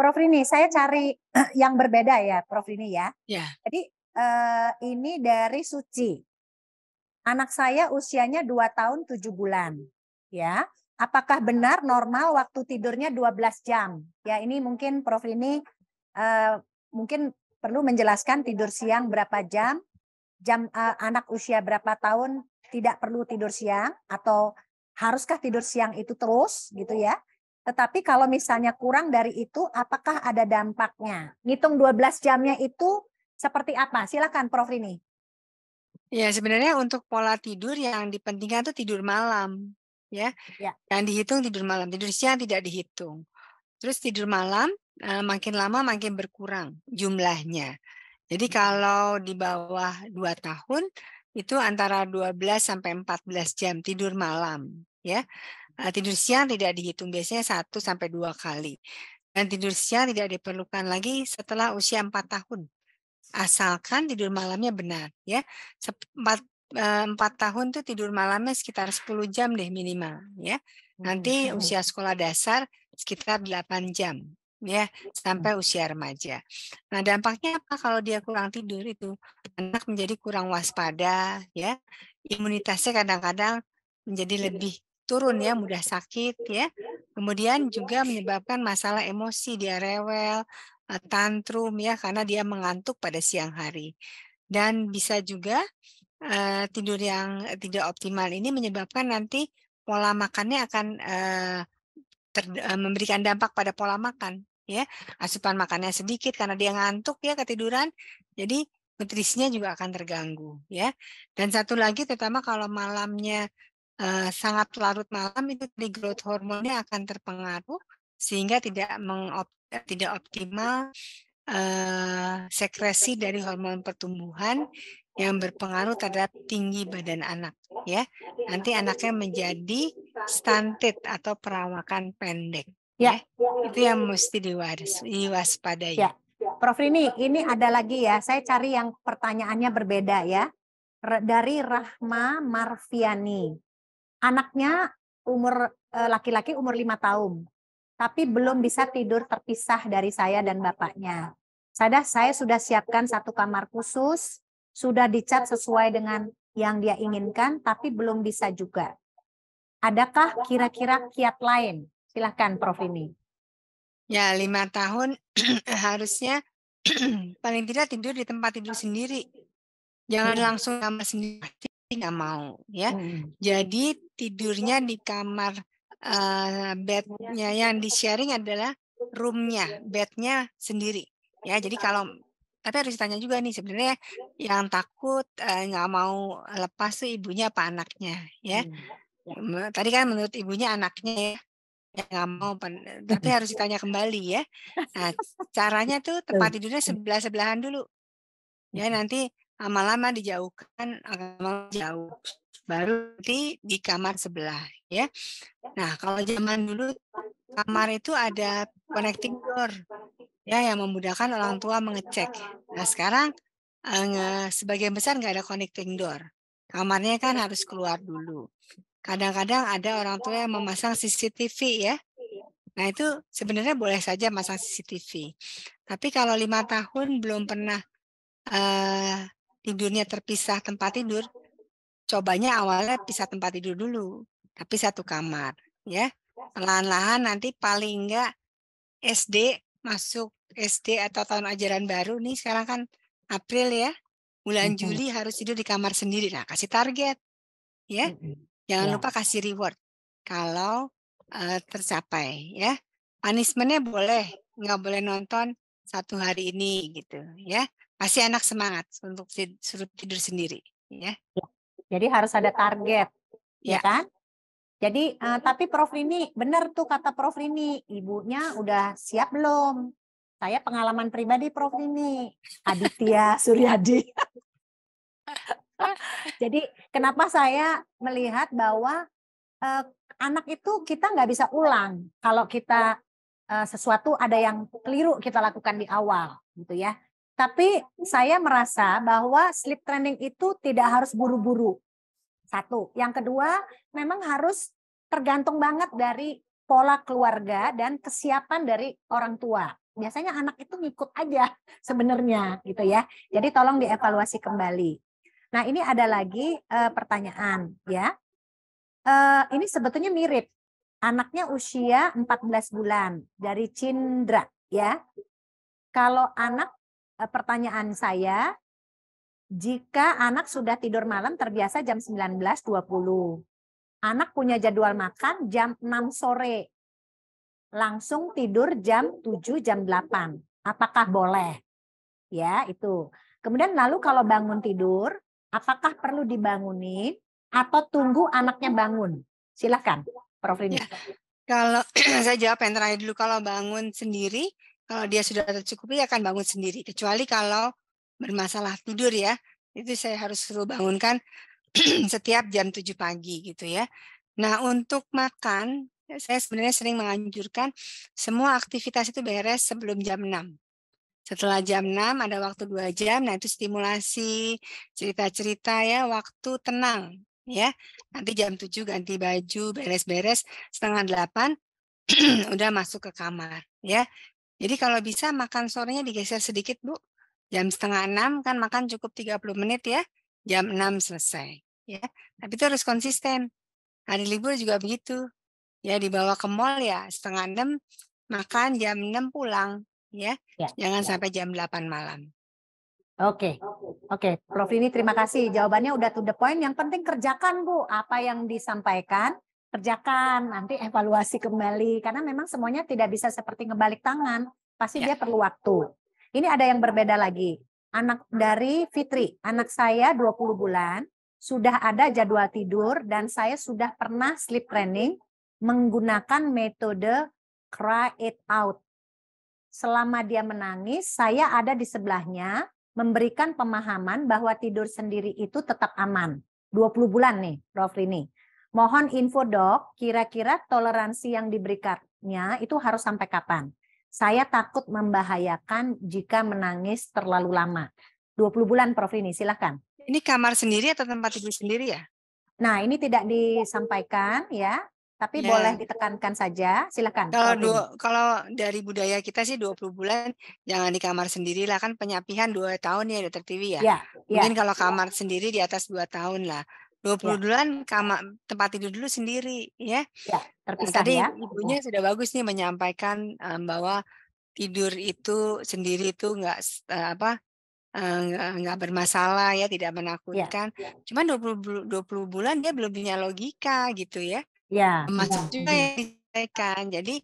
Prof Rini, saya cari yang berbeda ya, Prof Rini ya. Ya, Jadi ini dari Suci. Anak saya usianya 2 tahun 7 bulan. Ya. Apakah benar normal waktu tidurnya 12 jam? Ya, ini mungkin Prof Rini mungkin perlu menjelaskan tidur siang berapa jam, anak usia berapa tahun tidak perlu tidur siang, atau haruskah tidur siang itu terus gitu ya. Tetapi kalau misalnya kurang dari itu, apakah ada dampaknya? Ngitung 12 jamnya itu seperti apa? Silakan Prof Rini. ya sebenarnya untuk pola tidur yang dipentingkan itu tidur malam, ya. Ya. Yang dihitung tidur malam, tidur siang tidak dihitung. Terus tidur malam makin lama makin berkurang jumlahnya. Jadi kalau di bawah 2 tahun itu antara 12 sampai 14 jam tidur malam, ya. Tidur siang tidak dihitung, biasanya 1 sampai 2 kali. Dan tidur siang tidak diperlukan lagi setelah usia 4 tahun. Asalkan tidur malamnya benar, ya. 4 tahun tuh tidur malamnya sekitar 10 jam deh minimal, ya. Nanti usia sekolah dasar sekitar 8 jam, ya, sampai usia remaja. Nah, dampaknya apa kalau dia kurang tidur itu? Anak menjadi kurang waspada, ya. Imunitasnya kadang-kadang menjadi lebih turun ya, mudah sakit, ya. Kemudian juga menyebabkan masalah emosi, dia rewel, tantrum ya karena dia mengantuk pada siang hari. Dan bisa juga tidur yang tidak optimal ini menyebabkan nanti pola makannya akan memberikan dampak pada pola makan ya. Asupan makannya sedikit karena dia ngantuk ya ketiduran. Jadi nutrisinya juga akan terganggu ya. Dan satu lagi terutama kalau malamnya sangat larut malam itu growth hormonnya akan terpengaruh sehingga tidak optimal sekresi dari hormon pertumbuhan yang berpengaruh terhadap tinggi badan anak ya. Nanti anaknya menjadi stunted atau perawakan pendek ya. Itu yang mesti diwaspadai. Ya. Prof Rini, ini ada lagi ya. Saya cari yang pertanyaannya berbeda ya. Dari Rahma Marfiani. Anaknya laki-laki umur 5 tahun. Tapi belum bisa tidur terpisah dari saya dan bapaknya. Saya sudah siapkan satu kamar khusus, sudah dicat sesuai dengan yang dia inginkan, tapi belum bisa juga. Adakah kira-kira kiat lain? Silahkan Prof ini. Ya 5 tahun harusnya paling tidak tidur di tempat tidur sendiri. Jangan langsung kamar sendiri, nggak mau ya. Jadi tidurnya di kamar bednya yang di-sharing adalah room-nya, bednya sendiri. Ya, jadi tapi harus ditanya juga nih sebenarnya yang takut nggak mau lepas tuh ibunya apa anaknya ya. Tadi kan menurut ibunya anaknya ya. Ya nggak mau, tapi harus ditanya kembali ya. Nah, caranya tuh tempat tidurnya sebelah-sebelahan dulu. Ya nanti lama-lama dijauhkan, lama-lama jauh. Baru nanti di kamar sebelah ya. Nah, kalau zaman dulu kamar itu ada connecting door ya yang memudahkan orang tua mengecek. Nah, sekarang sebagian besar nggak ada connecting door. Kamarnya kan harus keluar dulu. Kadang-kadang ada orang tua yang memasang CCTV ya. Nah, itu sebenarnya boleh saja masang CCTV. Tapi kalau 5 tahun belum pernah tidurnya terpisah tempat tidur, cobanya awalnya pisah tempat tidur dulu, tapi satu kamar, ya. Perlahan-lahan nanti paling enggak masuk SD atau tahun ajaran baru nih sekarang kan April ya, bulan Juli harus tidur di kamar sendiri. Nah, kasih target, ya. Jangan lupa kasih reward kalau tercapai, ya. Punishment-nya boleh, nggak boleh nonton 1 hari ini gitu, ya. Kasih anak semangat untuk suruh tidur sendiri, ya. Jadi harus ada target, ya Ya. kan? Jadi tapi Prof Rini, benar tuh kata Prof Rini, ibunya udah siap belum? Saya pengalaman pribadi Prof Rini, Aditya Suryadi. Jadi kenapa saya melihat bahwa anak itu kita nggak bisa ulang kalau kita sesuatu ada yang keliru kita lakukan di awal, gitu ya. Tapi saya merasa bahwa sleep training itu tidak harus buru-buru. Satu. Yang kedua, memang harus tergantung banget dari pola keluarga dan kesiapan dari orang tua. biasanya anak itu ngikut aja sebenarnya gitu ya. Jadi tolong dievaluasi kembali. Nah, ini ada lagi pertanyaan ya. Ini sebetulnya mirip. Anaknya usia 14 bulan dari Cindra ya. Kalau anak, pertanyaan saya, jika anak sudah tidur malam terbiasa jam 19.20, anak punya jadwal makan jam 6 sore, langsung tidur jam 7, jam 8. Apakah boleh? Ya, itu. Kemudian lalu kalau bangun tidur, apakah perlu dibangunin atau tunggu anaknya bangun? Silakan, Prof. Rini. Ya, kalau saya jawab yang terakhir dulu, kalau bangun sendiri, kalau dia sudah tercukupi akan bangun sendiri. Kecuali kalau bermasalah tidur ya, itu saya harus suruh bangunkan setiap jam 7 pagi gitu ya. Nah, untuk makan, saya sebenarnya sering menganjurkan semua aktivitas itu beres sebelum jam 6. Setelah jam 6 ada waktu 2 jam, nah itu stimulasi, cerita-cerita ya, waktu tenang ya. Nanti jam 7 ganti baju, beres-beres, setengah 8 udah masuk ke kamar ya. Jadi kalau bisa makan sorenya digeser sedikit Bu. Jam setengah 6 kan makan cukup 30 menit ya. Jam 6 selesai ya. Tapi itu harus konsisten. Hari libur juga begitu. Ya dibawa ke mall ya setengah 6 makan, jam 6 pulang ya. Ya. Jangan sampai jam 8 malam. Oke, Prof. Rini terima kasih. Jawabannya udah to the point. Yang penting kerjakan Bu, apa yang disampaikan, kerjakan. Nanti evaluasi kembali. Karena memang semuanya tidak bisa seperti ngebalik tangan. Pasti dia perlu waktu. Ini ada yang berbeda lagi. Anak dari Fitri, anak saya 20 bulan, sudah ada jadwal tidur dan saya sudah pernah sleep training menggunakan metode cry it out. Selama dia menangis, saya ada di sebelahnya, memberikan pemahaman bahwa tidur sendiri itu tetap aman. 20 bulan nih, Prof. Rini. Mohon info dok, kira-kira toleransi yang diberikannya itu harus sampai kapan? Saya takut membahayakan jika menangis terlalu lama. 20 bulan Prof. Rini, silakan. Ini kamar sendiri atau tempat tidur sendiri ya? Nah, ini tidak disampaikan ya, tapi Ya. boleh ditekankan saja. Silakan. Kalau dari budaya kita sih 20 bulan jangan di kamar sendiri lah, kan penyapihan 2 tahun ya Dokter Tiwi ya. Ya, Mungkin kalau kamar sendiri di atas 2 tahun lah. 20 ya, bulan tempat tidur dulu sendiri ya. ya, Nah, terpisah tadi ya. ibunya sudah bagus nih menyampaikan bahwa tidur itu sendiri itu nggak bermasalah ya, tidak Ya, menakutkan. Cuman 20 bulan dia belum punya logika gitu ya. ya. Termasuk juga yang disampaikan. Jadi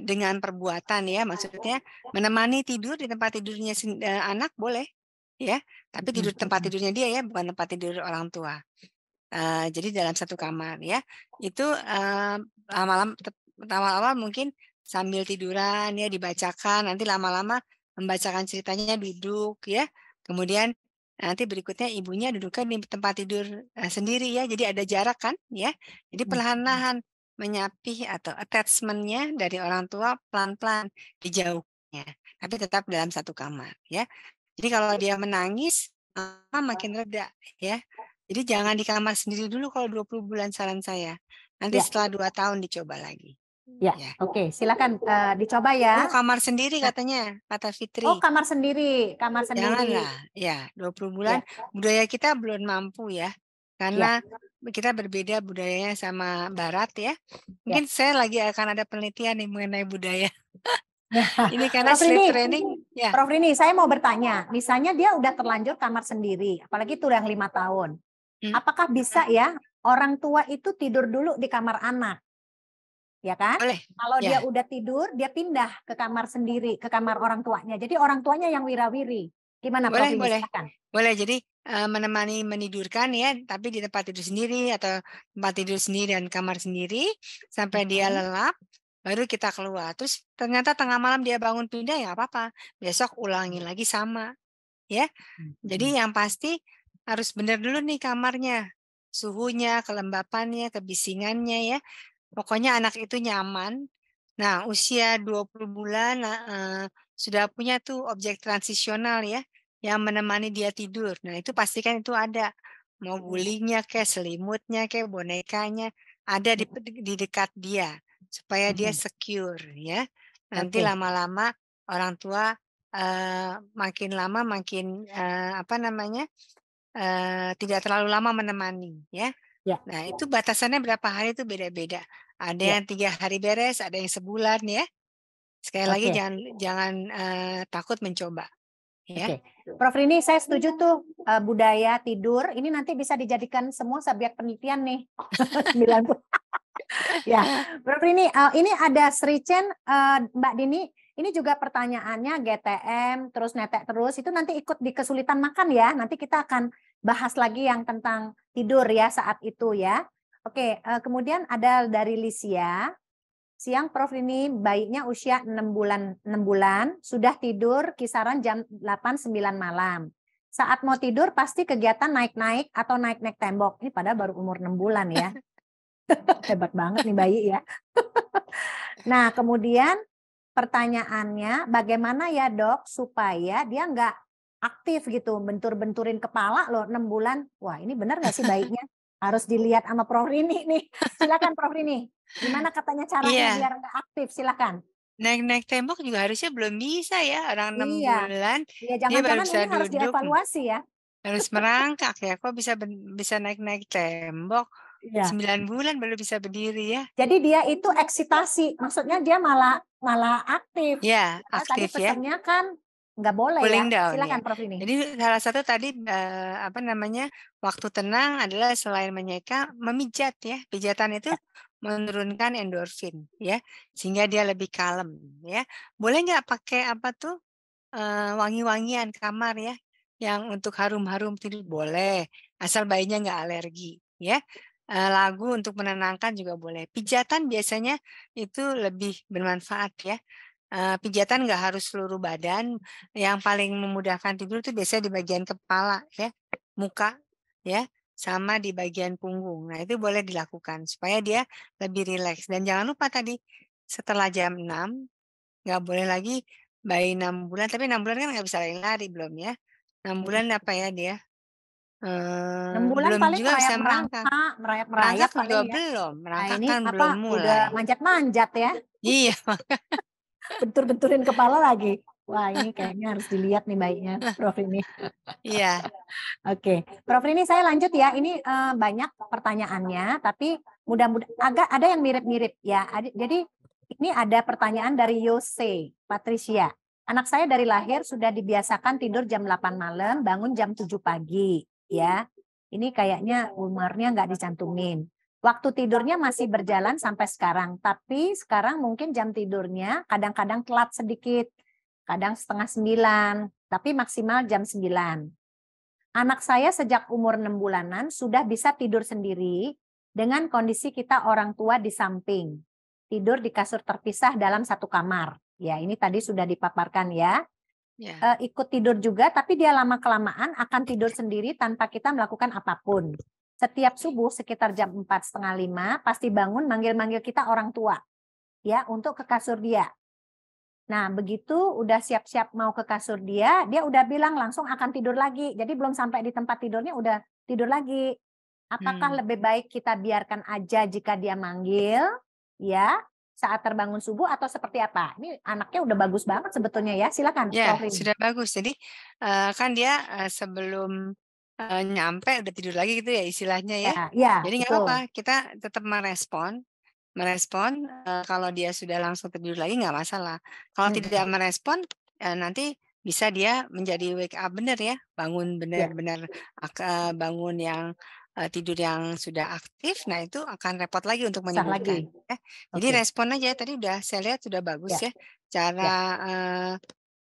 dengan perbuatan ya, maksudnya menemani tidur di tempat tidurnya anak boleh ya, tapi tidur tempat tidurnya dia ya, bukan tempat tidur orang tua. Jadi dalam satu kamar ya. Itu awal-awal mungkin sambil tiduran ya dibacakan, nanti lama-lama membacakan ceritanya duduk ya. Kemudian nanti berikutnya ibunya dudukkan di tempat tidur sendiri ya. Jadi ada jarak kan ya. Jadi perlahan-lahan menyapih atau attachment-nya dari orang tua pelan-pelan dijauhnya, tapi tetap dalam satu kamar ya. Jadi kalau dia menangis makin reda ya. Jadi jangan di kamar sendiri dulu kalau 20 bulan saran saya. Nanti Ya. setelah 2 tahun dicoba lagi. Ya, oke, silakan dicoba ya. Kamar sendiri katanya, kata Fitri. Oh, kamar sendiri, Janganlah, ya 20 bulan budaya kita belum mampu ya. Karena kita berbeda budayanya sama barat ya. Mungkin saya lagi akan ada penelitian nih mengenai budaya. Ini karena sleep training ya. Prof. Rini, saya mau bertanya, misalnya dia udah terlanjur kamar sendiri, apalagi tuh yang 5 tahun. Apakah bisa ya orang tua itu tidur dulu di kamar anak? Ya kan? Boleh. Kalau dia udah tidur, dia pindah ke kamar sendiri, ke kamar orang tuanya. Jadi orang tuanya yang wirawiri. Gimana Prof. Rini? Boleh. Silakan. Boleh, jadi menemani menidurkan ya, tapi di tempat tidur sendiri atau tempat tidur sendiri dan kamar sendiri sampai dia lelap, baru kita keluar. Terus ternyata tengah malam dia bangun pindah ya apa-apa. Besok ulangi lagi sama, ya. Jadi yang pasti harus benar dulu nih kamarnya, suhunya, kelembapannya, kebisingannya ya. Pokoknya anak itu nyaman. Nah, usia 20 bulan sudah punya tuh objek transisional ya, yang menemani dia tidur. Nah, itu pastikan itu ada. Mau gulingnya kayak selimutnya kayak bonekanya, ada di dekat dia, supaya dia secure ya. Nanti Oke. lama-lama orang tua, makin lama makin, tidak terlalu lama menemani ya. Ya, Nah itu batasannya berapa hari itu beda-beda. Ada ya. yang 3 hari beres, ada yang sebulan ya. Sekali lagi Oke. jangan jangan, takut mencoba ya. Oke, Prof Rini, saya setuju tuh budaya tidur ini nanti bisa dijadikan semua subjek penelitian nih. 90. Ya, Prof Rini, ini ada Sri Chen, Mbak Dini, ini juga pertanyaannya GTM, terus netek terus, itu nanti ikut di kesulitan makan ya. Nanti kita akan bahas lagi yang tentang tidur ya saat itu ya. Oke, kemudian ada dari Lisia. Siang Prof ini bayinya usia 6 bulan, sudah tidur kisaran jam 8-9 malam. Saat mau tidur pasti kegiatan naik-naik atau naik-naik tembok. Ini padahal baru umur 6 bulan ya. Hebat banget nih bayi ya. Nah, kemudian pertanyaannya bagaimana ya dok supaya dia nggak aktif gitu, bentur-benturin kepala loh 6 bulan. Wah ini benar nggak sih bayinya? Harus dilihat sama Prof Rini nih. Silakan Prof Rini. Gimana katanya caranya Iya, biar nggak aktif? Silakan. naik-naik tembok juga harusnya belum bisa ya, orang 6 Iya. bulan Iya, dia baru jangan-jangan bisa ini harus duduk, dievaluasi ya. harus merangkak ya, kok bisa naik-naik tembok, Iya. 9 bulan baru bisa berdiri ya. Jadi dia itu eksitasi, maksudnya dia malah malah aktif. Ya, Karena tadi aktif ya. pesannya kan nggak boleh ya. Cooling down ya. Silakan Prof ini. Jadi salah satu tadi, waktu tenang adalah selain menyeka, memijat ya. Pijatan itu menurunkan endorfin ya, sehingga dia lebih kalem ya. Boleh nggak pakai wangi-wangian kamar ya, yang untuk harum-harum tidur? Boleh, asal bayinya nggak alergi ya. Lagu untuk menenangkan juga boleh. Pijatan biasanya itu lebih bermanfaat ya. Pijatan nggak harus seluruh badan, yang paling memudahkan tidur itu biasanya di bagian kepala ya, muka ya, sama di bagian punggung. Nah itu boleh dilakukan supaya dia lebih rileks dan jangan lupa tadi, setelah jam 6 nggak boleh lagi bayi 6 bulan, tapi 6 bulan kan nggak bisa lari-lari belum ya, 6 bulan apa ya dia, 6 bulan belum paling juga bisa merangkak. merayap-merayap Merangkak paling juga ya. belum, Nah merangkak ini kan belum apa udah mulai. manjat-manjat ya. Iya. Bentur-benturin kepala lagi. Wah ini kayaknya harus dilihat nih bayinya Prof ini. Iya. Oke, Prof ini saya lanjut ya. Ini banyak pertanyaannya, tapi mudah-mudahan agak ada yang mirip-mirip ya. Jadi ini ada pertanyaan dari Yose Patricia. Anak saya dari lahir sudah dibiasakan tidur jam 8 malam, bangun jam 7 pagi. Ya, ini kayaknya umurnya nggak dicantumin. Waktu tidurnya masih berjalan sampai sekarang, tapi sekarang mungkin jam tidurnya kadang-kadang telat sedikit, kadang setengah 9, tapi maksimal jam 9. Anak saya sejak umur 6 bulanan sudah bisa tidur sendiri dengan kondisi kita orang tua di samping. Tidur di kasur terpisah dalam satu kamar. Ya, ini tadi sudah dipaparkan ya. Ya. Ikut tidur juga, tapi dia lama-kelamaan akan tidur sendiri tanpa kita melakukan apapun. Setiap subuh sekitar jam 4:30 pasti bangun manggil-manggil kita orang tua. Ya, untuk ke kasur dia. Nah, begitu udah siap-siap mau ke kasur dia udah bilang langsung akan tidur lagi. Jadi belum sampai di tempat tidurnya udah tidur lagi. Apakah lebih baik kita biarkan aja jika dia manggil, ya, saat terbangun subuh atau seperti apa? Ini anaknya udah bagus banget sebetulnya ya. Silakan, Ya, Prof Rini. sudah bagus. Jadi, kan dia, sebelum, nyampe udah tidur lagi gitu ya istilahnya ya. Ya, ya, Jadi nggak apa-apa, betul. kita tetap merespon merespon, kalau dia sudah langsung tidur lagi nggak masalah. Kalau tidak merespon, nanti bisa dia menjadi wake up bener ya, bangun Ya, benar-benar bangun yang, tidur yang sudah aktif, nah itu akan repot lagi untuk sah menyebutkan lagi. ya. Jadi Oke. respon aja tadi udah saya lihat sudah bagus Ya, ya, cara, ya.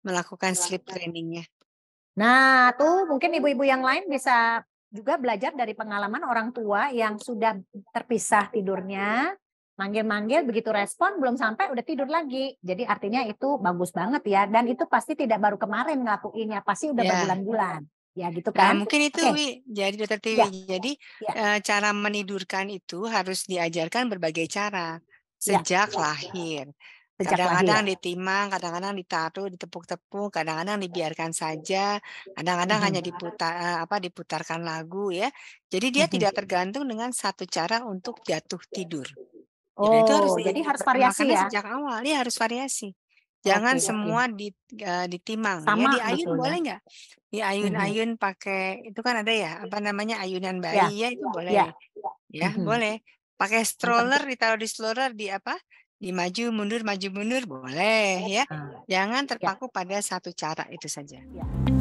melakukan sleep training-nya. Nah, tuh mungkin ibu-ibu yang lain bisa juga belajar dari pengalaman orang tua yang sudah terpisah tidurnya, manggil-manggil begitu respon belum sampai udah tidur lagi. Jadi artinya itu bagus banget ya dan itu pasti tidak baru kemarin ngelakuinnya, pasti udah Ya. berbulan-bulan. Ya gitu Nah, kan? mungkin itu Oke, jadi Dokter Tiwi. ya, Jadi, ya, cara menidurkan itu harus diajarkan berbagai cara, ya, sejak lahir. sejak lahir. Kadang-kadang ditimang, kadang-kadang ditaruh, ditepuk-tepuk, kadang-kadang dibiarkan saja, kadang-kadang hanya Mhm, diputarkan lagu ya. Jadi dia mhm. tidak tergantung dengan satu cara untuk jatuh tidur. Dan itu harus Oh, jadi harus variasi diperkenalkannya ya. sejak awal, ya harus variasi. Jangan Oke, semua ditimang ya, sama diayun gitu ya. boleh nggak? Diayun-ayun pakai itu kan ada ya, apa namanya, ayunan Ya, bayi ya itu ya. boleh, ya boleh. Pakai Yang penting. stroller, ditaruh di stroller di apa, di maju mundur boleh ya. Ah, Jangan ya. terpaku pada satu cara itu saja. Ya.